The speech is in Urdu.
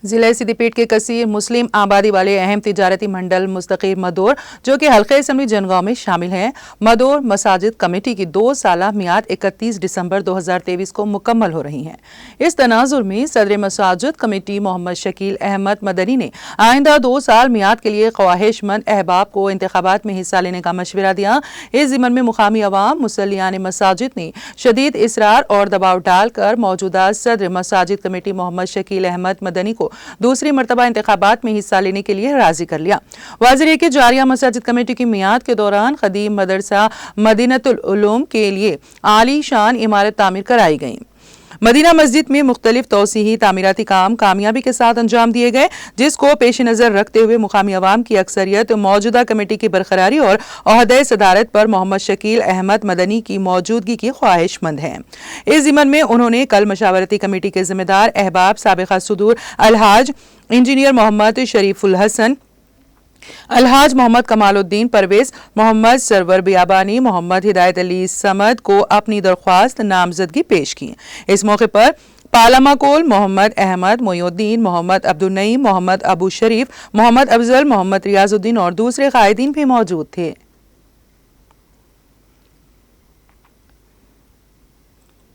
ضلع سدی پیٹ کے کثیر مسلم آبادی والے اہم تجارتی منڈل مستقیر مدور جو کہ حلقہ اسمبلی جنگاؤں میں شامل ہیں، مدور مساجد کمیٹی کی 2 سالہ میعاد 31 دسمبر 2023 کو مکمل ہو رہی ہیں۔ اس تناظر میں صدر مساجد کمیٹی محمد شکیل احمد مدنی نے آئندہ 2 سال میعاد کے لیے خواہش مند احباب کو انتخابات میں حصہ لینے کا مشورہ دیا۔ اس ضمن میں مقامی عوام مصلیان مساجد نے شدید اصرار اور دباؤ ڈال کر موجودہ صدر مساجد کمیٹی محمد شکیل احمد مدنی کو دوسری مرتبہ انتخابات میں حصہ لینے کے لیے راضی کر لیا۔ واضح ہے کہ جاریہ مساجد کمیٹی کی میعاد کے دوران قدیم مدرسہ مدینۃ العلوم کے لیے عالی شان عمارت تعمیر کرائی گئی۔ مدینہ مسجد میں مختلف توسیعی تعمیراتی کام کامیابی کے ساتھ انجام دیے گئے، جس کو پیش نظر رکھتے ہوئے مقامی عوام کی اکثریت موجودہ کمیٹی کی برقراری اور عہدۂ صدارت پر محمد شکیل احمد مدنی کی موجودگی کی خواہش مند ہیں۔ اس ضمن میں انہوں نے کل مشاورتی کمیٹی کے ذمہ دار احباب سابقہ صدور الحاج انجینئر محمد شریف الحسن، الحاج محمد کمال الدین پرویز، محمد سرور بیابانی، محمد ہدایت علی سمد کو اپنی درخواست نامزدگی پیش کی۔ اس موقع پر پارلمہ کول محمد احمد محی الدین، محمد عبدالنعیم، محمد ابو شریف، محمد افضل، محمد ریاض الدین اور دوسرے قائدین بھی موجود تھے۔